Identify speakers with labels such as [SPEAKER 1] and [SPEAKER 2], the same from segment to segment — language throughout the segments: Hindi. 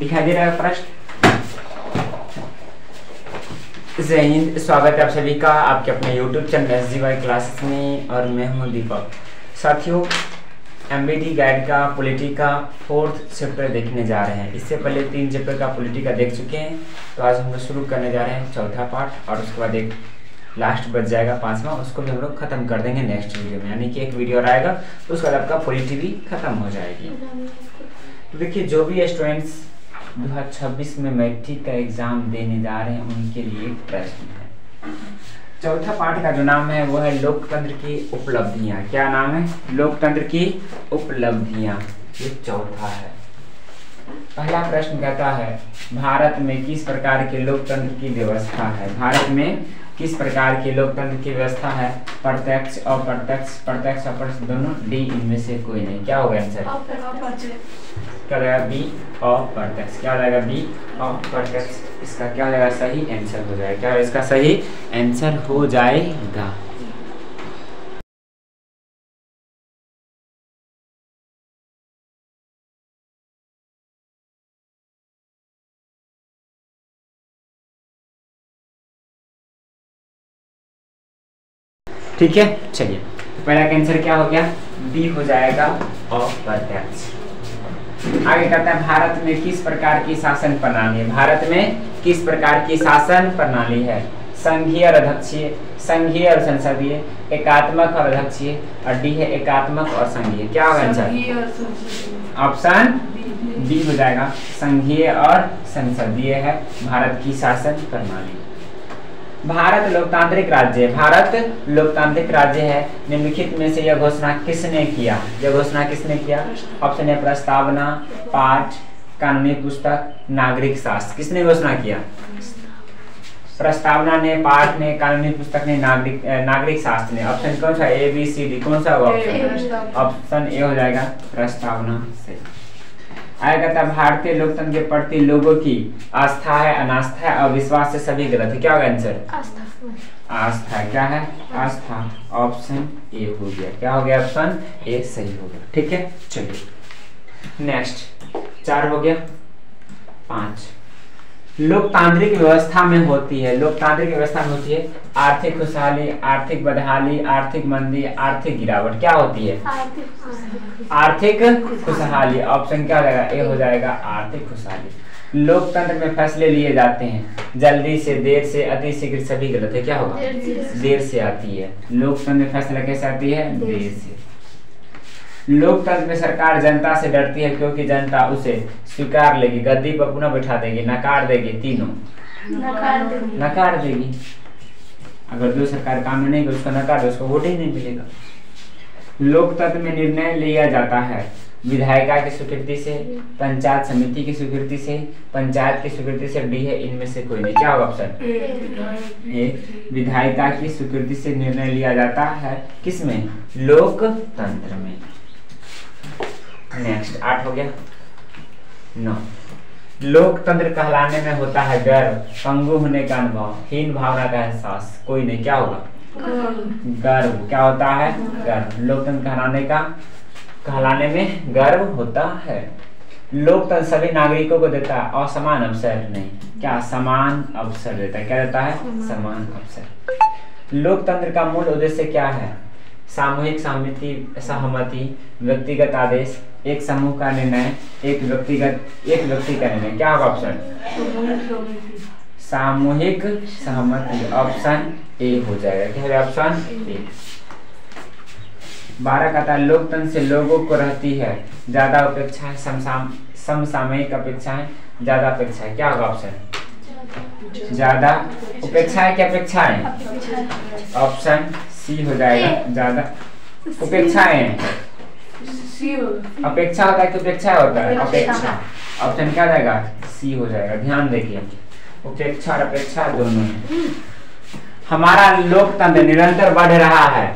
[SPEAKER 1] दिखाई दे रहा है प्रश्न? जय हिंद, स्वागत है आप सभी का आपके अपने YouTube चैनल SGY क्लासेस में और मैं हूं दीपक। साथियों, MBT गाइड का पॉलिटी का 4th चैप्टर देखने जा रहे हैं। इससे पहले 3 चैप्टर का पॉलिटी का देख चुके हैं, तो आज हम लोग शुरू करने जा रहे हैं 4था पार्ट और उसके बाद एक लास्ट बच जाएगा 5वां, उसको भी हम लोग खत्म कर देंगे नेक्स्ट वीडियो में। यानी कि एक वीडियो और आएगा तो उसके बाद आपका पॉलिटी भी खत्म हो जाएगी। तो देखिए, जो भी स्टूडेंट्स 2026 में मैट्रिक का एग्जाम देने जा रहे हैं उनके लिए प्रश्न है। चौथा पार्ट का जो नाम है वो है लोकतंत्र की उपलब्धियां। क्या नाम है? लोकतंत्र की उपलब्धियां। ये चौथा है। पहला प्रश्न कहता है, भारत में किस प्रकार के लोकतंत्र की व्यवस्था है? भारत में किस प्रकार की लोकतंत्र की व्यवस्था है? प्रत्यक्ष, अप्रत्यक्ष, प्रत्यक्ष अप्रत्यक्ष दोनों, डी इनमें से कोई नहीं। क्या होगा आंसर? क्या हो जाएगा? बी अप्रत्यक्ष। क्या हो जाएगा? बी अप्रत्यक्ष। इसका क्या हो जाएगा? सही आंसर हो जाएगा। क्या इसका सही आंसर हो जाएगा? ठीक है, चलिए पहला का आंसर क्या हो गया? बी हो जाएगा अप्रत्यक्ष। आगे कहता है, भारत में किस प्रकार की शासन प्रणाली है? भारत में किस प्रकार की शासन प्रणाली है? संघीय और अध्यक्षीय, संघीय और संसदीय, एकात्मक और अध्यक्षीय, और डी है एकात्मक और संघीय। क्या होगा आंसर? ऑप्शन डी हो जाएगा, संघीय और संसदीय है भारत की शासन प्रणाली। भारत लोकतांत्रिक राज्य है। भारत लोकतांत्रिक राज्य है। निम्नलिखित में से यह घोषणा किसने किया? यह घोषणा किसने किया? ऑप्शन है प्रस्तावना, पाठ, कानूनी पुस्तक, नागरिक शास्त्र। किसने घोषणा किया? प्रस्तावना ने, पाठ ने, कानूनी पुस्तक ने, नागरिक शास्त्र ने। ऑप्शन कौन सा? ए बी सी डी कौन सा होगा? ऑप्शन ए हो जाएगा, प्रस्तावना से। आगे कहता है, भारतीय लोकतंत्र के प्रति लोगों की आस्था है, अनास्था है, अविश्वास से सभी गलत है। क्या होगा आंसर? आस्था। क्या है? आस्था। ऑप्शन ए हो गया। क्या हो गया? ऑप्शन ए सही हो गया। ठीक है, चलिए नेक्स्ट। 4 हो गया। 5 लोकतांत्रिक व्यवस्था में होती है। लोकतांत्रिक व्यवस्था में होती है आर्थिक खुशहाली, आर्थिक बदहाली, आर्थिक मंदी, आर्थिक गिरावट। क्या होती है? आर्थिक खुशहाली। ऑप्शन क्या हो जाएगा? ए हो जाएगा, आर्थिक खुशहाली। लोकतंत्र में फैसले लिए जाते हैं जल्दी से, देर से, अति शीघ्र, सभी गलत है। क्या होगा? देर से आती है। लोकतंत्र में फैसला कैसे आती है? देर से। लोकतंत्र में सरकार जनता से डरती है क्योंकि जनता उसे स्वीकार लेगी, गद्दी पर पुनः बैठा देगी, नकार देगी, तीनों नकार देगी। अगर जो सरकार काम में नहीं उसको नकार दे, उसको वोट ही नहीं मिलेगा। लोकतंत्र में निर्णय लिया जाता है विधायिका की स्वीकृति से, पंचायत समिति की स्वीकृति से, पंचायत की स्वीकृति से, डी है इनमें से कोई नहीं। क्या होगा ऑप्शन? ए विधायिका की स्वीकृति से निर्णय लिया जाता है। किसमें? लोकतंत्र में। नेक्स्ट 8 हो गया। 9 लोकतंत्र कहलाने में होता है गर्व, पंगु होने का अनुभव, हीन भावना का एहसास, कोई नहीं। क्या होगा? गर्व। क्या होता है? गर्व। लोकतंत्र कहलाने में गर्व होता है। लोकतंत्र सभी नागरिकों को देता है असमान अवसर नहीं। क्या? समान अवसर देता है। क्या देता है? समान अवसर। लोकतंत्र का मूल उद्देश्य क्या है? सामूहिक सहमति, व्यक्तिगत आदेश, एक समूह का निर्णय, एक व्यक्ति का निर्णय। क्या होगा ऑप्शन? सामूहिक सहमति। ऑप्शन ए हो जाएगा। क्या है? Option A. 12 कहता है, लोकतंत्र से लोगों को रहती है ज्यादा अपेक्षाएं, समसामयिक अपेक्षाएं, ज्यादा अपेक्षाएं। क्या होगा ऑप्शन? ज्यादा अपेक्षाएं। क्या अपेक्षाएं? ऑप्शन सी हो जाएगा, ज्यादा अपेक्षाएं। अपेक्षा होता है कि उपेक्षा होता है? अपेक्षा। ऑप्शन क्या जाएगा? सी हो जाएगा। ध्यान देखिए, उपेक्षा और अपेक्षा दोनों है। हमारा लोकतंत्र निरंतर बढ़ रहा है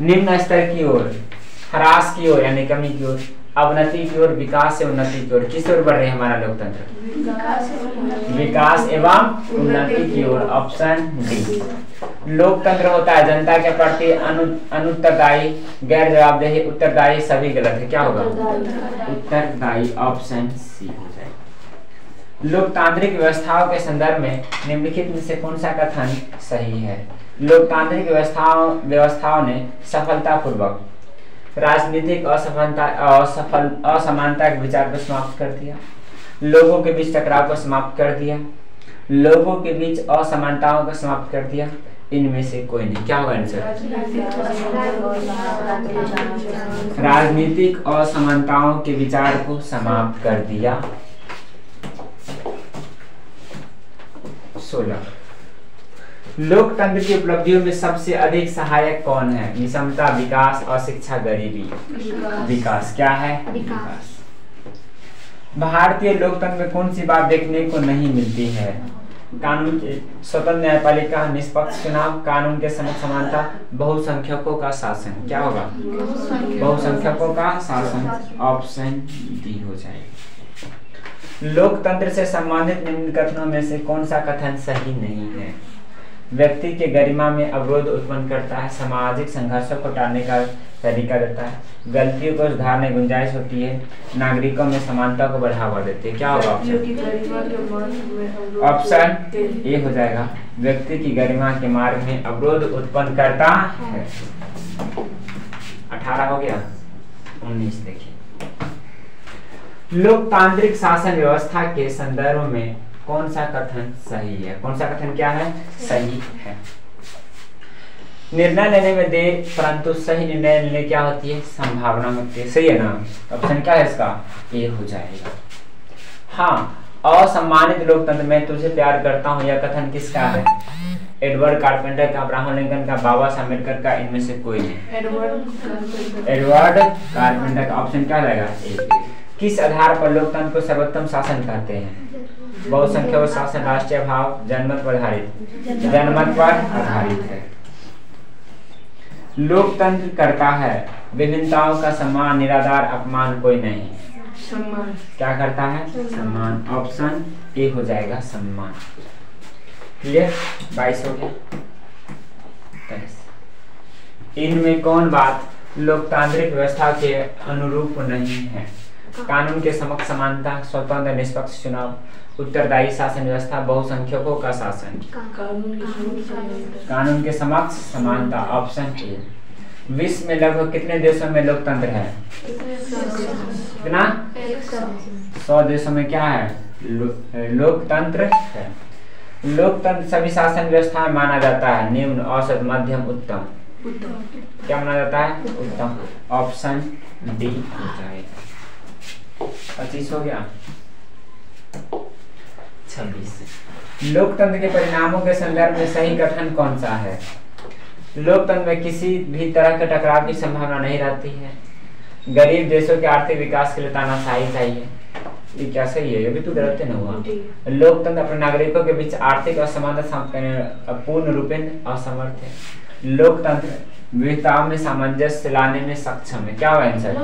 [SPEAKER 1] निम्न स्तर की ओर, ह्रास की ओर यानी कमी की ओर, अवनति की ओर, विकास से उन्नति की ओर। किस ओर बढ़ रहे हैं हमारा लोकतंत्र? विकास एवं उन्नति की ओर। Option D. लोकतंत्र होता है जनता के प्रति अनुत्तरदायी, गैर जवाबदेही, उत्तरदायी, सभी गलत है। क्या होगा? उत्तरदायी। ऑप्शन सी हो जाएगा। लोकतांत्रिक व्यवस्थाओं के संदर्भ में निम्नलिखित में से कौन सा कथन सही है? लोकतांत्रिक व्यवस्थाओं ने सफलतापूर्वक राजनीतिक असमानता के विचार को समाप्त कर दिया, लोगों के बीच टकराव को समाप्त कर दिया, लोगों के बीच असमानताओं को समाप्त कर दिया। इनमें से कोई नहीं। क्या होगा आंसर? राजनीतिक असमानताओं के विचार को समाप्त कर दिया। 16 लोकतंत्र की उपलब्धियों में सबसे अधिक सहायक कौन है? विषमता, विकास, अशिक्षा, गरीबी। विकास। क्या है? विकास। भारतीय लोकतंत्र में कौन सी बात देखने को नहीं मिलती है? कानून की स्वतंत्र न्यायपालिका, निष्पक्ष चुनाव, कानून के समक्ष समानता, बहुसंख्यकों का शासन। क्या होगा? बहुसंख्यकों का शासन। ऑप्शन डी हो जाएगा। लोकतंत्र से संबंधित निम्न कथनों में से कौन सा कथन सही नहीं है? व्यक्ति के गरिमा में अवरोध उत्पन्न करता है, सामाजिक संघर्षों को टालने का तरीका देता है, गलतियों को सुधारने की गुंजाइश होती है, नागरिकों में समानता को बढ़ावा देती है। क्या होगा ऑप्शन ए हो जाएगा। व्यक्ति की गरिमा के मार्ग में अवरोध उत्पन्न करता है। 18 हो गया। 19 देखिए, लोकतांत्रिक शासन व्यवस्था के संदर्भ में कौन सा कथन सही है? कौन सा कथन क्या है? सही है। निर्णय लेने में देर परंतु सही निर्णय लेने क्या होती है? संभावना होती है। सही है ना? ऑप्शन क्या है इसका? ए हो जाएगा। हाँ, असम्मानित लोकतंत्र में तुझे प्यार करता हूँ यह कथन किसका है? एडवर्ड कारपेंटर का, अब्राहम लिंकन का, बाबा साहब अम्बेडकर का। इनमें से कोई नहीं। एडवर्ड कारपेंटर का। ऑप्शन क्या रहेगा? ए। किस आधार पर लोकतंत्र को सर्वोत्तम शासन कहते हैं? बहुसंख्यक शासन, राष्ट्रीय भाव, जनमत पर आधारित। जनमत पर आधारित है। लोकतंत्र करता है विभिन्नताओं का सम्मान, निराधार अपमान कोई नहीं। सम्मान। क्या करता है? सम्मान। ऑप्शन ए हो जाएगा, सम्मान। क्लियर? 22 हो गया। 23 इनमें कौन बात लोकतांत्रिक व्यवस्था के अनुरूप नहीं है? कानून के समक्ष समानता, स्वतंत्र निष्पक्ष चुनाव, उत्तरदायी शासन व्यवस्था, बहुसंख्यकों का शासन। कानून के समक्ष समानता। Option A. विश्व में लगभग कितने देशों में लोकतंत्र है? कितना? 100 देशों में क्या है? लोकतंत्र है। लोकतंत्र सभी शासन व्यवस्था में माना जाता है निम्न, औसत, मध्यम, उत्तम। क्या माना जाता है? उत्तम। ऑप्शन डी हो जाएगा। 25 हो गया। 26 लोकतंत्र के परिणामों के संदर्भ में सही कथन कौन सा है? लोकतंत्र में किसी भी तरह के टकराव की संभावना नहीं रहती है। गरीब देशों के आर्थिक विकास के लिए तानाशाही चाहिए। ये क्या सही है? ये भी तो गलत नहीं हुआ। लोकतंत्र अपने नागरिकों के बीच आर्थिक असमानता पूर्ण रूपेण असमर्थ है। लोकतंत्र विविधताओं में सामंजस्य लाने में सक्षम है। क्या होगा आंसर?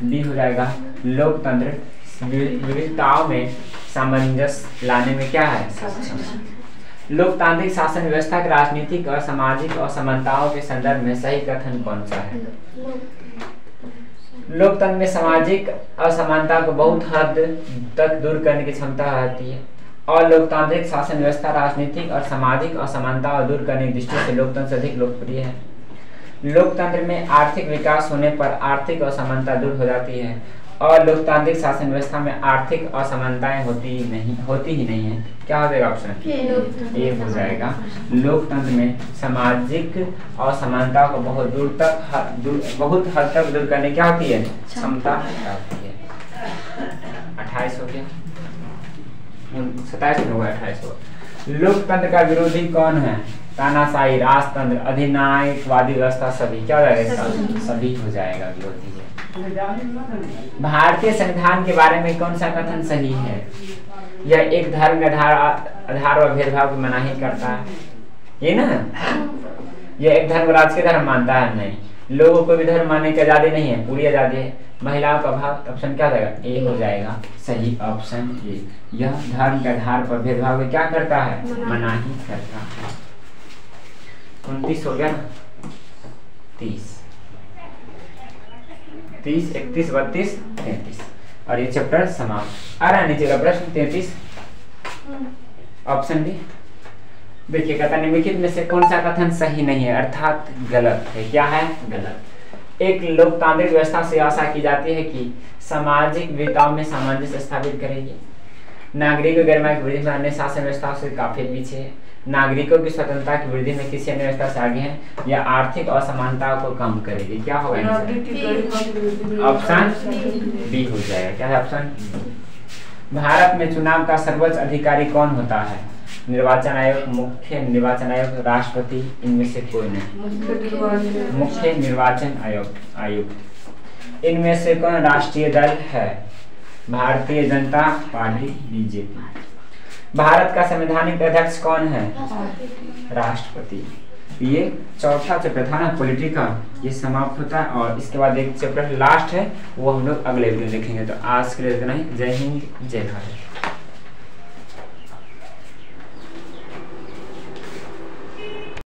[SPEAKER 1] डी हो जाएगा। लोकतंत्र विविधताओं में सामंजस्य लाने में क्या है? सक्षम है। लोकतांत्रिक शासन व्यवस्था की राजनीतिक और सामाजिक असमानताओं के संदर्भ में सही कथन कौन सा है? लोकतंत्र में सामाजिक असमानता को बहुत हद तक दूर करने की क्षमता रहती है और लोकतांत्रिक शासन व्यवस्था राजनीतिक और सामाजिक असमानता को दूर करने की दृष्टि से लोकतंत्र से अधिक लोकप्रिय है। लोकतंत्र में आर्थिक विकास होने पर आर्थिक असमानता दूर हो जाती है और लोकतांत्रिक शासन व्यवस्था में आर्थिक असमानताएं होती ही नहीं है। क्या हो जाएगा ऑप्शन? ए हो जाएगा। लोकतंत्र में सामाजिक असमानता को बहुत हद तक दूर करने क्या होती है? क्षमता होती है। 28 हो गया। 27 होगा। 28 होगा। लोकतंत्र का विरोधी कौन है? तानाशाही, राजतंत्र, अधिनायकवादी व्यवस्था, सभी। क्या हो जाएगा? सभी हो जाएगा विरोधी है। भारतीय संविधान के बारे में कौन सा कथन सही है? यह एक धर्म के आधार और भेदभाव की मनाही करता है। ये ना, यह एक धर्म राजकीय धर्म मानता है नहीं। लोगों को भी धर्म मानने की आजादी नहीं है, पूरी आजादी है। महिलाओं का भाव। ऑप्शन क्या रहेगा? ए हो जाएगा। सही ऑप्शन ए। यह धर्म के आधार पर भेदभाव क्या करता है? मनाही करता है। 29 हो गया ना। 30, 31, 32, 33। और ये चैप्टर समाप्त। आ रहा है नीचे का प्रश्न 33 ऑप्शन डी। देखिए कहता है निम्नलिखित में से कौन सा कथन सही नहीं है अर्थात गलत है। क्या है? गलत। एक लोकतांत्रिक व्यवस्था से आशा की जाती है कि सामाजिक विविधताओं में सामंजस्य स्थापित करेगी। नागरिकों की गरिमा की वृद्धि में अन्य शासन व्यवस्था से काफी पीछे है। नागरिकों की स्वतंत्रता की वृद्धि में किसी अन्य व्यवस्था से आगे है या आर्थिक असमानता को कम करेगी। क्या होगा? ऑप्शन बी हो जाएगा। क्या है? ऑप्शन। भारत में चुनाव का सर्वोच्च अधिकारी कौन होता है? निर्वाचन आयोग, मुख्य निर्वाचन आयोग, राष्ट्रपति, इनमें से कोई नहीं। मुख्य निर्वाचन आयुक्त। इनमें से कौन राष्ट्रीय दल है? Bharatiya Janata party BJP. भारत का संवैधानिक अध्यक्ष कौन है? राष्ट्रपति। ये चौथा चैप्टर था ना पॉलिटी का, ये समाप्त होता है और इसके बाद एक चैप्टर लास्ट है वो हम लोग अगले वीडियो में देखेंगे। तो आज के लिए इतना ही। जय हिंद, जय भारत।